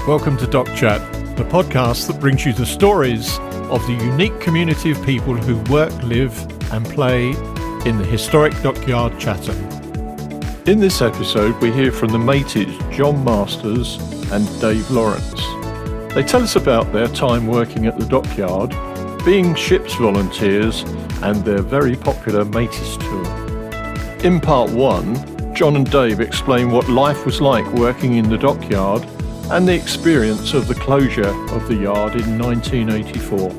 Welcome to Dock Chat, the podcast that brings you the stories of the unique community of people who work, live and play in the historic Dockyard Chatham. In this episode we hear from the Mateys, John Masters and Dave Lawrence. They tell us about their time working at the Dockyard, being ship's volunteers and their very popular Mateys tour. In part 1, John and Dave explain what life was like working in the Dockyard and the experience of the closure of the yard in 1984.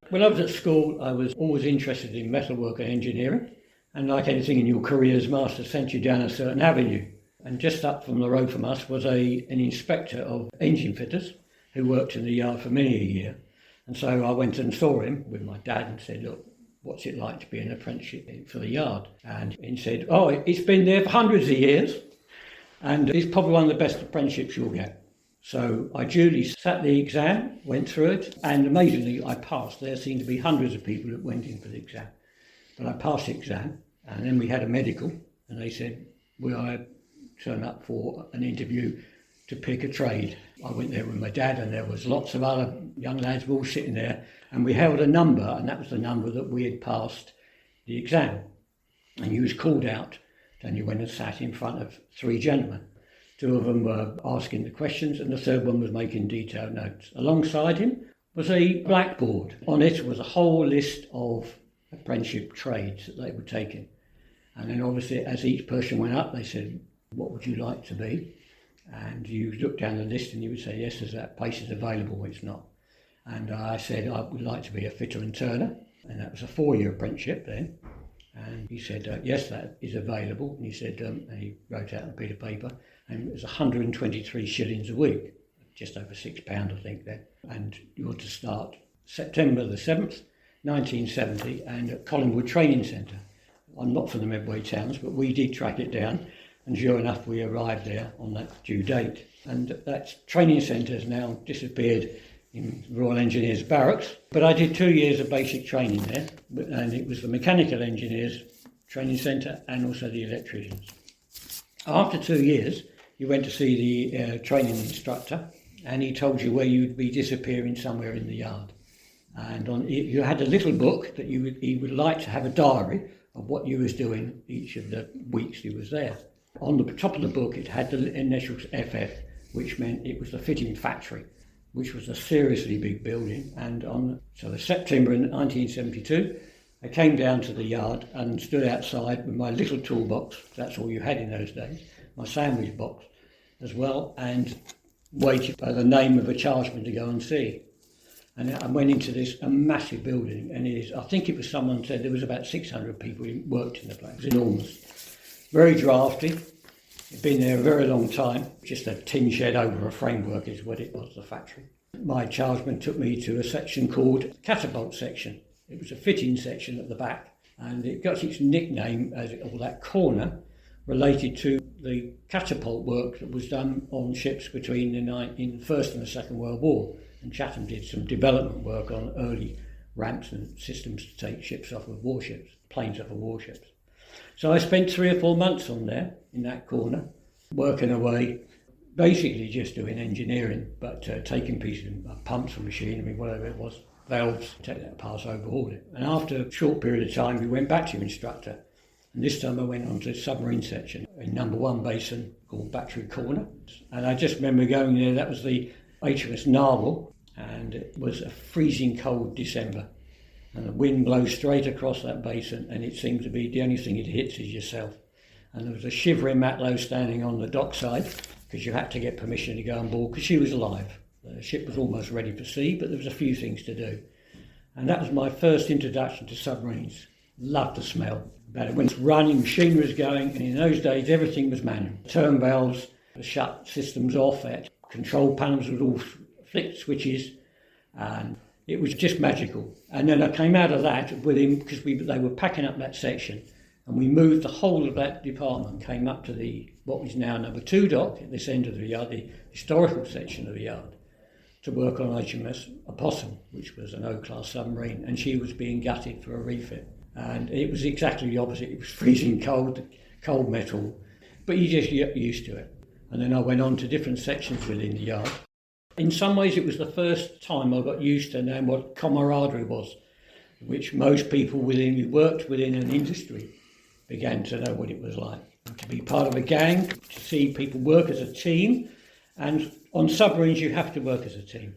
When I was at school, I was always interested in metalwork and engineering, and like anything in your career's master sent you down a certain avenue. And just up from the road from us was an inspector of engine fitters who worked in the yard for many a year. And so I went and saw him with my dad and said, look, what's it like to be an apprenticeship for the yard? And he said, oh, it's been there for hundreds of years. And it's probably one of the best apprenticeships you'll get. So I duly sat the exam, went through it, and amazingly I passed. There seemed to be hundreds of people that went in for the exam. But I passed the exam, and then we had a medical, and they said, will I turn up for an interview to pick a trade? I went there with my dad, and there was lots of other young lads all sitting there, and we held a number, and that was the number that we had passed the exam. And you was called out. And you went and sat in front of 3 gentlemen. 2 of them were asking the questions and the third one was making detailed notes. Alongside him was a blackboard. On it was a whole list of apprenticeship trades that they were taking. And then obviously as each person went up, they said, what would you like to be? And you look down the list and you would say, yes, there's that place is available, it's not. And I said, I would like to be a fitter and turner. And that was a 4-year apprenticeship then. And he said, yes, that is available. And he said, and he wrote out a bit of paper, and it was 123 shillings a week, just over £6, I think then. And you were to start September the 7th, 1970, and at Collingwood Training Centre. I'm not from the Medway towns, but we did track it down. And sure enough, we arrived there on that due date. And that training centre has now disappeared in Royal Engineers Barracks, but I did 2 years of basic training there, and it was the Mechanical Engineers Training Centre and also the electricians. After 2 years, you went to see the training instructor, and he told you where you'd be disappearing somewhere in the yard. And you had a little book that he would like to have a diary of what you was doing each of the weeks you was there. On the top of the book, it had the initials FF, which meant it was the fitting factory, which was a seriously big building. And on September in 1972, I came down to the yard and stood outside with my little toolbox, that's all you had in those days, my sandwich box as well, and waited for the name of a chargeman to go and see. And I went into this a massive building, and I think it was someone said there was about 600 people who worked in the place. It was enormous, very drafty. It'd been there a very long time, just a tin shed over a framework is what it was, the factory. My chargeman took me to a section called catapult section. It was a fitting section at the back, and it got its nickname, or that corner, related to the catapult work that was done on ships between in the First and the Second World War. And Chatham did some development work on early ramps and systems to take ships off of warships, planes off of warships. So I spent 3 or 4 months on there, in that corner, working away, basically just doing engineering, but taking pieces of pumps or machinery, whatever it was, valves, take that apart, overhaul it. And after a short period of time, we went back to instructor. And this time I went on to submarine section in number 1 basin called Battery Corner. And I just remember going there, that was the HMS Narwhal, and it was a freezing cold December. And the wind blows straight across that basin, and it seemed to be the only thing it hits is yourself. And there was a shivering Matlow standing on the dockside because you had to get permission to go on board because she was alive. The ship was almost ready for sea, but there was a few things to do. And that was my first introduction to submarines. Loved the smell. But when it's running, machinery was going, and in those days everything was manual. Turn valves, the shut systems off, control panels with all flicked switches, and it was just magical. And then I came out of that with him because they were packing up that section, and we moved the whole of that department, came up to what is now number 2 dock at this end of the yard, the historical section of the yard, to work on HMS Opossum, which was an O-class submarine, and she was being gutted for a refit. And it was exactly the opposite. It was freezing cold metal. but you just get used to it. And then I went on to different sections within the yard. In some ways, it was the first time I got used to knowing what camaraderie was, which most people who worked within an industry began to know what it was like. And to be part of a gang, to see people work as a team, and on submarines you have to work as a team.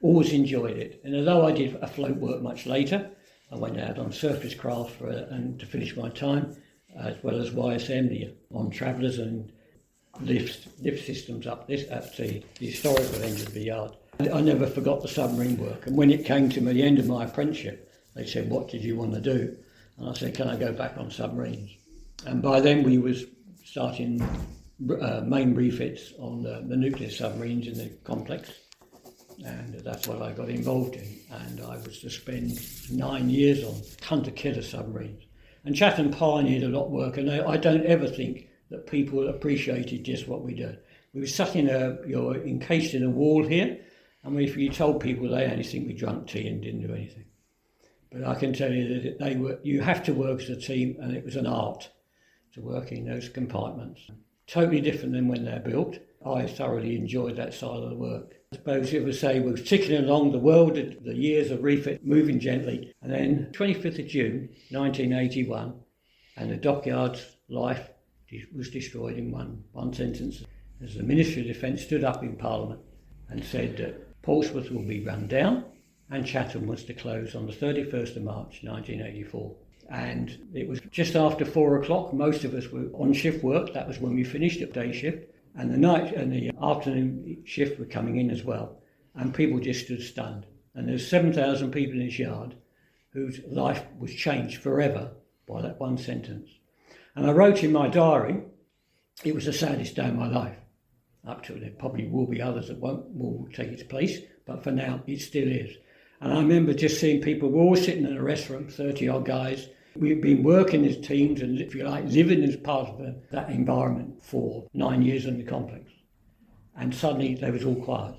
Always enjoyed it. And although I did afloat work much later, I went out on surface craft and to finish my time, as well as YSM, on travellers and lift systems up the historical end of the yard. I never forgot the submarine work, and when it came to the end of my apprenticeship, they said, "What did you want to do?" And I said, "Can I go back on submarines?" And by then we was starting main refits on the nuclear submarines in the complex, and that's what I got involved in. And I was to spend 9 years on hunter-killer submarines. And Chatham pioneered a lot of work, and I don't ever think that people appreciated just what we did. We were sat you're encased in a wall here, and if you told people, they only think we drank tea and didn't do anything. But I can tell you that you have to work as a team, and it was an art to work in those compartments. Totally different than when they're built. I thoroughly enjoyed that side of the work. I suppose you would say we were ticking along the world, the years of refit, moving gently, and then 25th of June 1981, and the Dockyard's life was destroyed in one sentence, as the Ministry of Defence stood up in Parliament and said that Portsmouth will be run down and Chatham was to close on the 31st of March 1984. And it was just after 4 o'clock. Most of us were on shift work. That was when we finished at day shift, and the night and the afternoon shift were coming in as well, and people just stood stunned. And there's 7,000 people in this yard whose life was changed forever by that one sentence. And I wrote in my diary, it was the saddest day of my life. Up to it, there probably will be others that will take its place, but for now, it still is. And I remember just seeing people, we're all sitting in a restaurant, 30-odd guys. We've been working as teams and, if you like, living as part of that environment for 9 years in the complex. And suddenly, they was all quiet.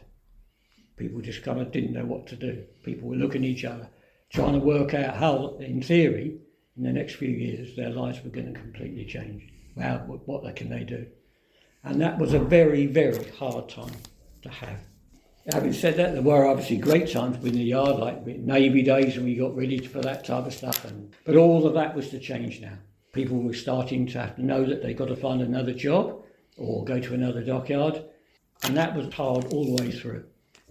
People just kind of didn't know what to do. People were looking at each other, trying to work out how, in theory, in the next few years, their lives were going to completely change. What can they do? And that was a very, very hard time to have. Having said that, there were obviously great times within the yard, like Navy days, and we got ready for that type of stuff. But all of that was to change now. People were starting to have to know that they've got to find another job or go to another dockyard. And that was hard all the way through.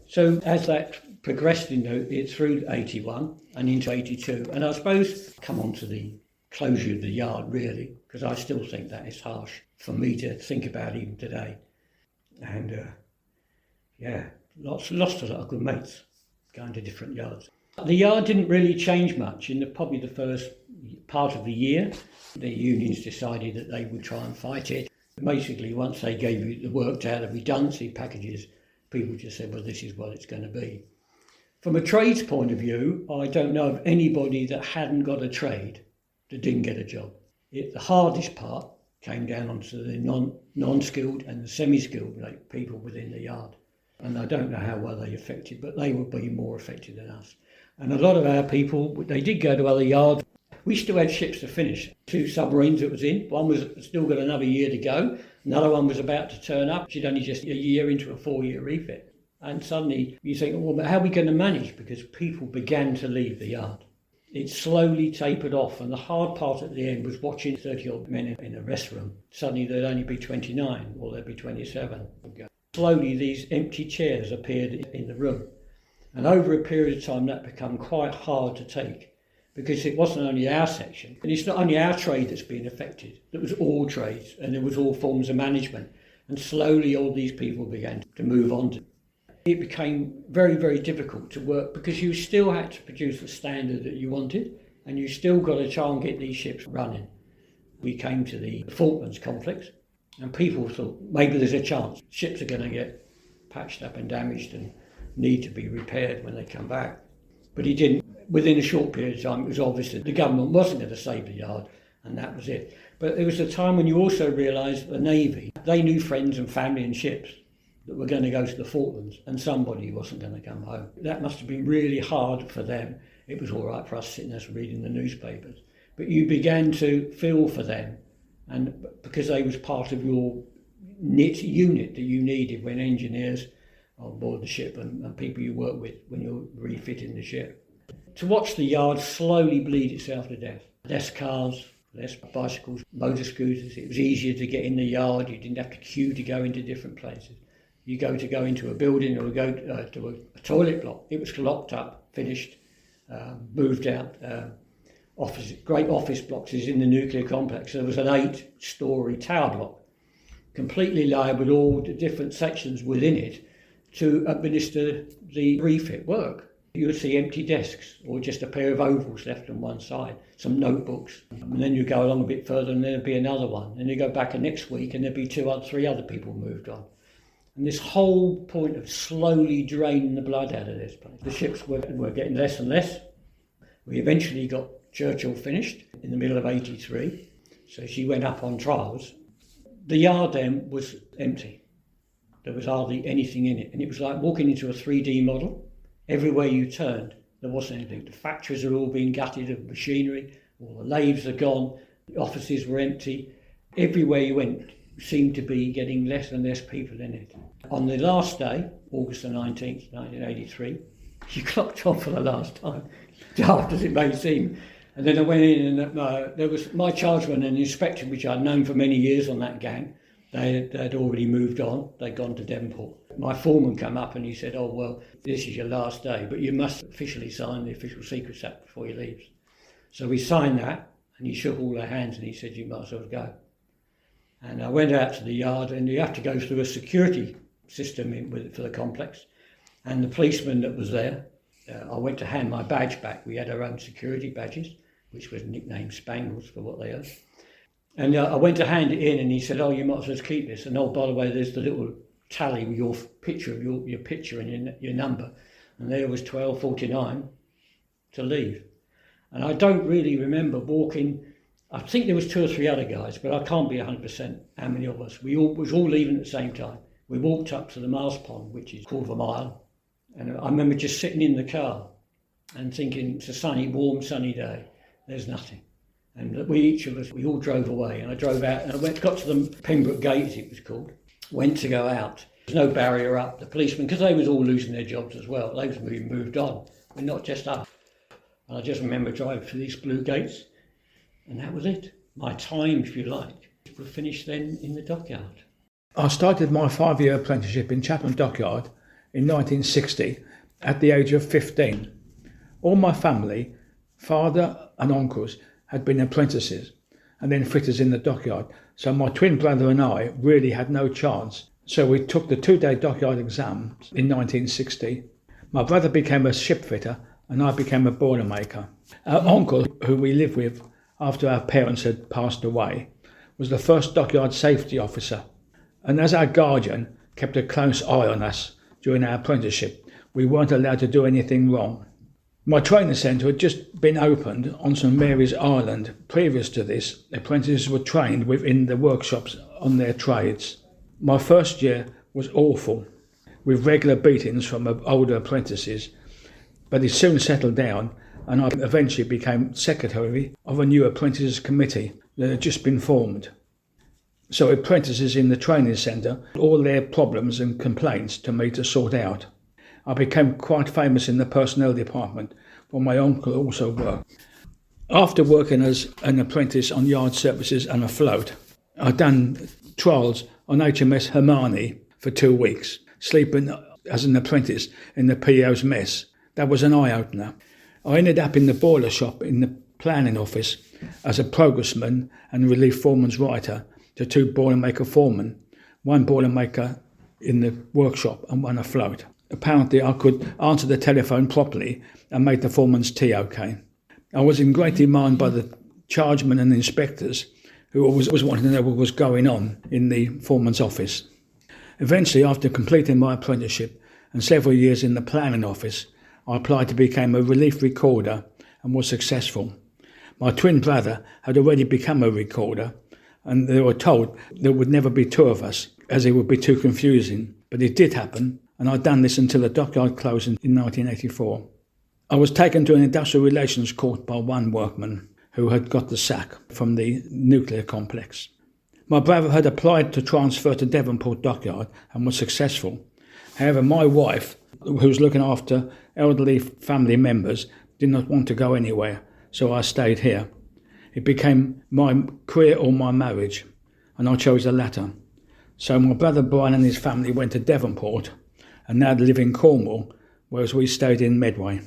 So as that progressed through 81 and into 82, and I suppose come on to the closure of the yard, really, because I still think that is harsh for me to think about even today. And lost a lot of good mates going to different yards. The yard didn't really change much in probably the first part of the year. The unions decided that they would try and fight it. Basically, once they gave you the worked out of redundancy packages, people just said, well, this is what it's going to be. From a trades point of view, I don't know of anybody that hadn't got a trade that didn't get a job. The hardest part came down onto the non-skilled and the semi-skilled people within the yard. And I don't know how well they affected, but they would be more affected than us. And a lot of our people, they did go to other yards. We still had ships to finish. 2 submarines that was in. One was still got another year to go. Another one was about to turn up. She'd only just a year into a 4-year refit. And suddenly you think, well, but how are we going to manage? Because people began to leave the yard. It slowly tapered off, and the hard part at the end was watching 30-odd men in a restaurant. Suddenly there'd only be 29, or there'd be 27. Slowly these empty chairs appeared in the room. And over a period of time that became quite hard to take, because it wasn't only our section, and it's not only our trade that's been affected, it was all trades, and there was all forms of management. And slowly all these people began to move on. It became very, very difficult to work because you still had to produce the standard that you wanted, and you still got to try and get these ships running. We came to the Falklands complex, and people thought maybe there's a chance ships are going to get patched up and damaged and need to be repaired when they come back. But it didn't. Within a short period of time, it was obvious that the government wasn't going to save the yard, and that was it. But there was a time when you also realised the Navy, they knew friends and family and ships that were going to go to the Falklands, and somebody wasn't going to come home. That must have been really hard for them. It was all right for us sitting there reading the newspapers. But you began to feel for them and because they was part of your knit unit that you needed when engineers on board the ship and people you work with when you're refitting the ship. To watch the yard slowly bleed itself to death. Less cars, less bicycles, motor scooters. It was easier to get in the yard. You didn't have to queue to go into different places. You go into a building or go to a toilet block. It was locked up, finished, moved out. Great office blocks is in the nuclear complex. There was an 8-storey tower block, completely layered with all the different sections within it to administer the refit work. You would see empty desks or just a pair of ovals left on one side, some notebooks, and then you go along a bit further and there'd be another one. And you go back the next week and there'd be 2 or 3 other people moved on. And this whole point of slowly draining the blood out of this place. The ships were getting less and less. We eventually got Churchill finished in the middle of 83, so she went up on trials. The yard then was empty. There was hardly anything in it, and it was like walking into a 3D model. Everywhere you turned, there wasn't anything. The factories are all being gutted of machinery, all the lathes are gone, the offices were empty. Everywhere you went seemed to be getting less and less people in it. On the last day, August the 19th, 1983, you clocked on for the last time, daft as it may seem. And then I went in and there was my chargeman and inspector, which I'd known for many years on that gang. They'd already moved on. They'd gone to Devonport. My foreman came up and he said, "Oh, well, this is your last day, but you must officially sign the Official Secrets Act before you leave." So we signed that, and he shook all our hands and he said, "You might as well go." And I went out to the yard, and you have to go through a security system for the complex. And the policeman that was there, I went to hand my badge back. We had our own security badges, which was nicknamed Spangles for what they are. And I went to hand it in, and he said, "Oh, you might as well keep this. And oh, by the way, there's the little tally with your picture of your picture and your number." And there was 12:49 to leave. And I don't really remember walking. I think there was 2 or 3 other guys, but I can't be 100% how many of us. We was all leaving at the same time. We walked up to the Mars Pond, which is 1/4 mile. And I remember just sitting in the car and thinking, it's a sunny, warm, sunny day. There's nothing. And we all drove away. And I drove out and I got to the Pembroke Gate, as it was called, went to go out. There's no barrier up. The policemen, because they was all losing their jobs as well, they was being moved on, but not just us. And I just remember driving through these blue gates, and that was it. My time, if you like, was finished then in the dockyard. I started my 5-year apprenticeship in Chatham Dockyard in 1960 at the age of 15. All my family, father and uncles, had been apprentices and then fitters in the dockyard, so my twin brother and I really had no chance. So we took the 2-day dockyard exam in 1960. My brother became a ship fitter and I became a boiler maker. Our uncle, who we lived with after our parents had passed away, was the first dockyard safety officer, and as our guardian kept a close eye on us during our apprenticeship, we weren't allowed to do anything wrong. My training centre had just been opened on St Mary's Island. Previous to this, apprentices were trained within the workshops on their trades. My first year was awful, with regular beatings from older apprentices, but it soon settled down and I eventually became secretary of a new apprentices committee that had just been formed. So apprentices in the training centre had all their problems and complaints to me to sort out. I became quite famous in the personnel department, where my uncle also worked. After working as an apprentice on yard services and afloat, I'd done trials on HMS Hermione for 2 weeks, sleeping as an apprentice in the PO's mess. That was an eye-opener. I ended up in the boiler shop in the planning office as a progressman and relief foreman's writer to 2 boilermaker foremen, 1 boilermaker in the workshop and 1 afloat. Apparently I could answer the telephone properly and make the foreman's tea okay. I was in great demand by the chargemen and inspectors, who always wanted to know what was going on in the foreman's office. Eventually, after completing my apprenticeship and several years in the planning office, I applied to become a relief recorder and was successful. My twin brother had already become a recorder, and they were told there would never be 2 of us, as it would be too confusing. But it did happen, and I'd done this until the dockyard closed in 1984. I was taken to an industrial relations court by 1 workman who had got the sack from the nuclear complex. My brother had applied to transfer to Devonport Dockyard and was successful. However, my wife, who was looking after elderly family members, did not want to go anywhere, so I stayed here. It became my career or my marriage, and I chose the latter. So my brother Brian and his family went to Devonport, and now they live in Cornwall, whereas we stayed in Medway.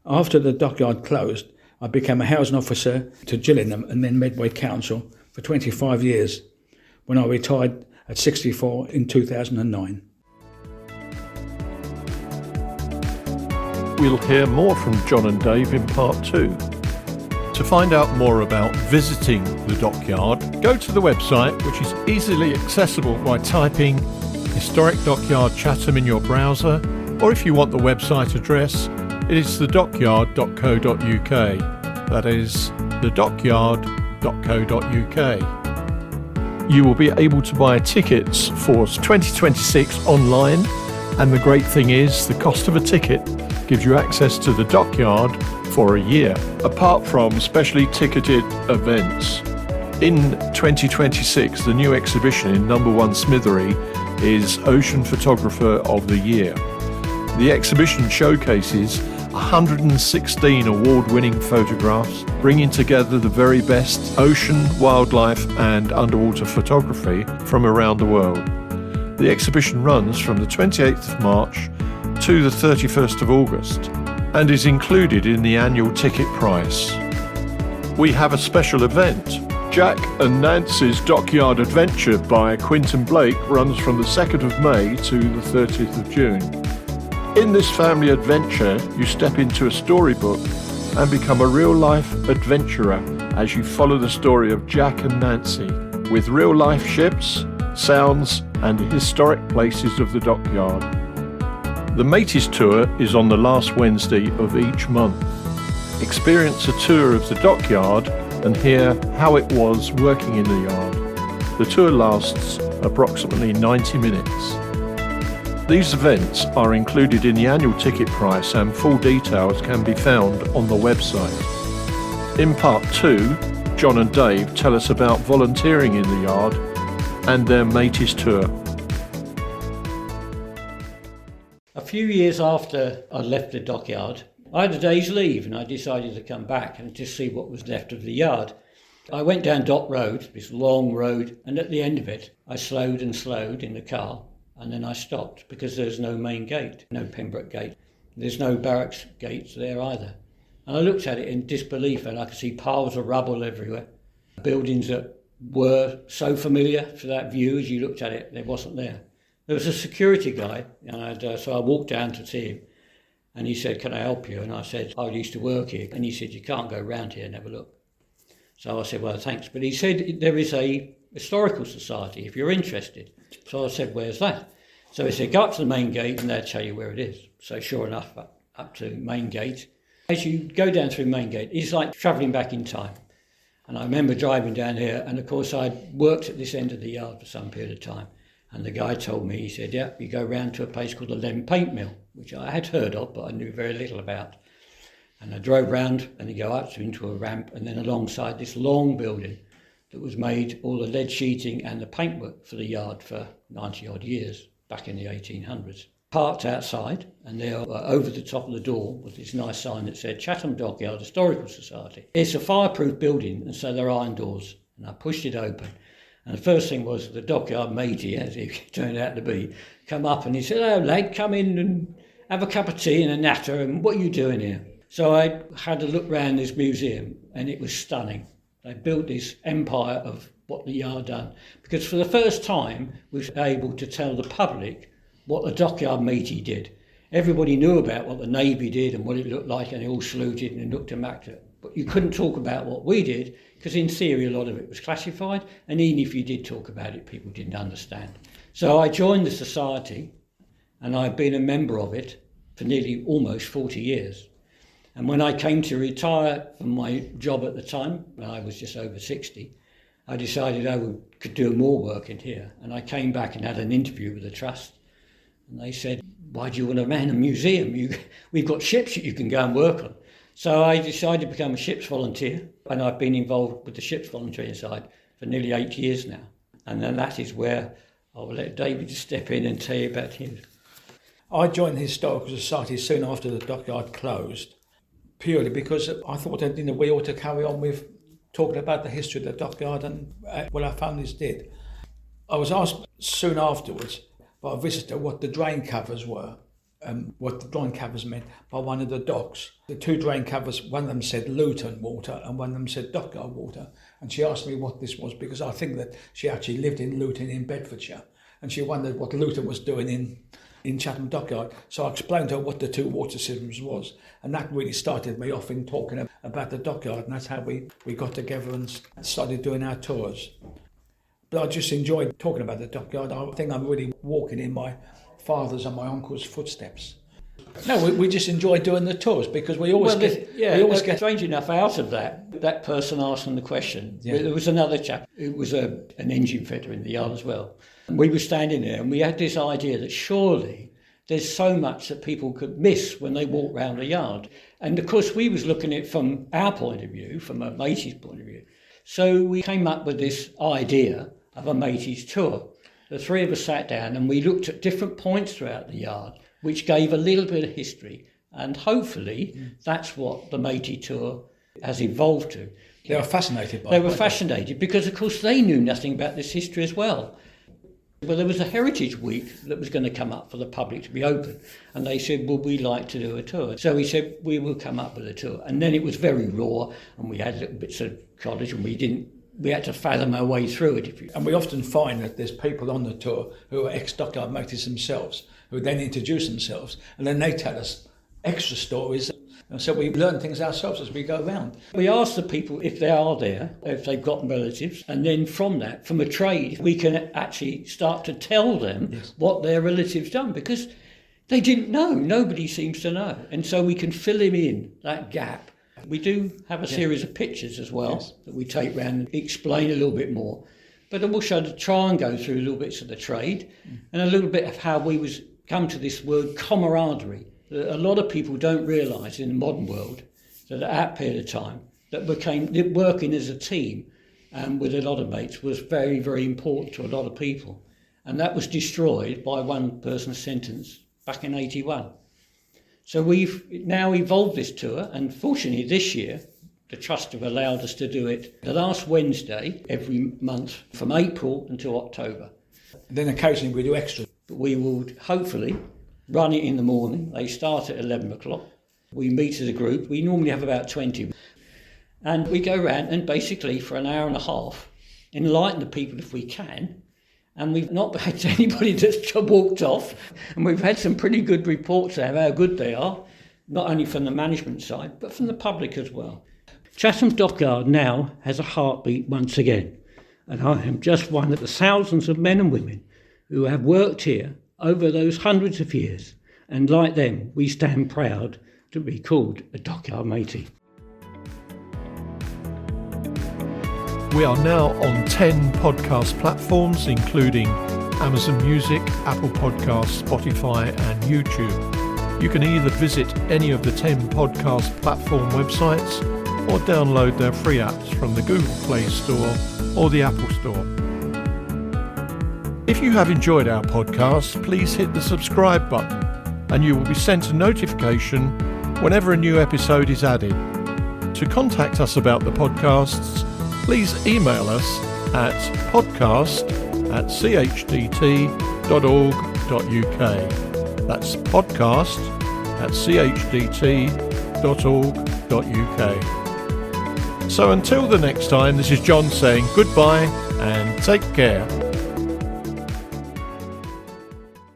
After the dockyard closed, I became a housing officer to Gillingham and then Medway Council for 25 years, when I retired at 64 in 2009. We'll hear more from John and Dave in part 2. To find out more about visiting the dockyard, go to the website, which is easily accessible by typing Historic Dockyard Chatham in your browser, or if you want the website address, it is thedockyard.co.uk. That is thedockyard.co.uk. You will be able to buy tickets for 2026 online, and the great thing is the cost of a ticket gives you access to the dockyard for a year, apart from specially ticketed events. In 2026, the new exhibition in No. 1 Smithery is Ocean Photographer of the Year. The exhibition showcases 116 award-winning photographs, bringing together the very best ocean, wildlife and underwater photography from around the world. The exhibition runs from the 28th of March to the 31st of August and is included in the annual ticket price. We have a special event. Jack and Nancy's Dockyard Adventure by Quentin Blake runs from the 2nd of May to the 30th of June. In this family adventure, you step into a storybook and become a real-life adventurer as you follow the story of Jack and Nancy with real-life ships, sounds and historic places of the dockyard. The Mateys tour is on the last Wednesday of each month. Experience a tour of the dockyard and hear how it was working in the yard. The tour lasts approximately 90 minutes. These events are included in the annual ticket price and full details can be found on the website. In part 2, John and Dave tell us about volunteering in the yard and their Mateys tour. A few years after I left the dockyard, I had a day's leave and I decided to come back and just see what was left of the yard. I went down Dock Road, this long road, and at the end of it I slowed and slowed in the car and then I stopped because there's no main gate, no Pembroke gate. There's no barracks gates there either. And I looked at it in disbelief and I could see piles of rubble everywhere. Buildings that were so familiar to that view as you looked at it, they wasn't there. There was a security guy, and so I walked down to see him, and he said, "Can I help you?" And I said, "I used to work here." And he said, "You can't go round here and have a look." So I said, "Well, thanks." But he said, "There is a historical society if you're interested." So I said, "Where's that?" So he said, "Go up to the main gate and they'll tell you where it is." So sure enough, up to main gate. As you go down through main gate, it's like travelling back in time. And I remember driving down here, and of course I'd worked at this end of the yard for some period of time. And the guy told me, he said, "Yeah, you go round to a place called the Lem Paint Mill," which I had heard of, but I knew very little about. And I drove round and you go up into a ramp and then alongside this long building that was made, all the lead sheeting and the paintwork for the yard for 90 odd years, back in the 1800s. Parked outside, and there over the top of the door was this nice sign that said Chatham Dockyard Historical Society. It's a fireproof building, and so there are iron doors. And I pushed it open. And the first thing was the Dockyard Mateys, as he turned out to be, come up and he said, "Hello, lad, come in and have a cup of tea and a natter, and what are you doing here?" So I had a look round this museum, and it was stunning. They built this empire of what the yard done, because for the first time we were able to tell the public what the Dockyard Mateys did. Everybody knew about what the Navy did and what it looked like, and they all saluted and looked immaculate. But you couldn't talk about what we did, because in theory a lot of it was classified, and even if you did talk about it, people didn't understand. So I joined the society, and I've been a member of it for nearly almost 40 years. And when I came to retire from my job at the time, when I was just over 60, I decided I could do more work in here. And I came back and had an interview with the trust. And they said, "Why do you want to man a museum? We've got ships that you can go and work on." So I decided to become a ships volunteer, and I've been involved with the ships volunteering side for nearly 8 years now. And then that is where I will let David step in and tell you about his. I joined the Historical Society soon after the dockyard closed, purely because I thought that we ought to carry on with talking about the history of the dockyard and what our families did. I was asked soon afterwards by a visitor what the drain covers were, what the drain covers meant by one of the docks. The two drain covers, one of them said Luton water and one of them said Dockyard water. And she asked me what this was because I think that she actually lived in Luton in Bedfordshire and she wondered what Luton was doing in Chatham Dockyard. So I explained to her what the two water systems was, and that really started me off in talking about the dockyard, and that's how we got together and started doing our tours. But I just enjoyed talking about the dockyard. I think I'm really walking in my father's and my uncle's footsteps. No, we just enjoy doing the tours because we always get... Strange enough, out of that person asking the question, there was another chap who was an engine fitter in the yard as well. We were standing there and we had this idea that surely there's so much that people could miss when they walk round the yard. And of course we was looking at it from our point of view, from a Mateys point of view. So we came up with this idea of a Mateys tour. The three of us sat down and we looked at different points throughout the yard, which gave a little bit of history. And hopefully that's what the Mateys tour has evolved to. They were fascinated by it. They were fascinated because, of course, they knew nothing about this history as well. Well, there was a Heritage Week that was going to come up for the public to be open, and they said, well, we'd like to do a tour. So we said, we will come up with a tour. And then it was very raw, and we had little bits of cottage, and we had to fathom our way through it. And we often find that there's people on the tour who are ex-Dockyard Mateys themselves, who then introduce themselves, and then they tell us extra stories. And so we learn things ourselves as we go around. We ask the people if they are there, if they've got relatives, and then from that, from a trade, we can actually start to tell them what their relatives done, because they didn't know. Nobody seems to know. And so we can fill him in, that gap. We do have a series of pictures as well that we take round and explain a little bit more. But also to try and go through little bits of the trade and a little bit of how we was come to this word camaraderie. A lot of people don't realise in the modern world that at that period of time that working as a team with a lot of mates was very, very important to a lot of people. And that was destroyed by one person's sentence back in 81. So we've now evolved this tour, and fortunately this year the Trust have allowed us to do it the last Wednesday every month from April until October. And then occasionally we do extra. We will hopefully run it in the morning. They start at 11 o'clock. We meet as a group. We normally have about 20. And we go around and basically for an hour and a half enlighten the people if we can. And we've not had anybody that's walked off. And we've had some pretty good reports of how good they are, not only from the management side, but from the public as well. Chatham Dockyard now has a heartbeat once again. And I am just one of the thousands of men and women who have worked here over those hundreds of years, and like them, we stand proud to be called a Dockyard Matey. We are now on 10 podcast platforms, including Amazon Music, Apple Podcasts, Spotify, and YouTube. You can either visit any of the 10 podcast platform websites or download their free apps from the Google Play Store or the Apple Store. If you have enjoyed our podcast, please hit the subscribe button and you will be sent a notification whenever a new episode is added. To contact us about the podcasts, please email us at podcast@chdT.org.uk. That's podcast@chdT.org.uk. So until the next time, this is John saying goodbye and take care.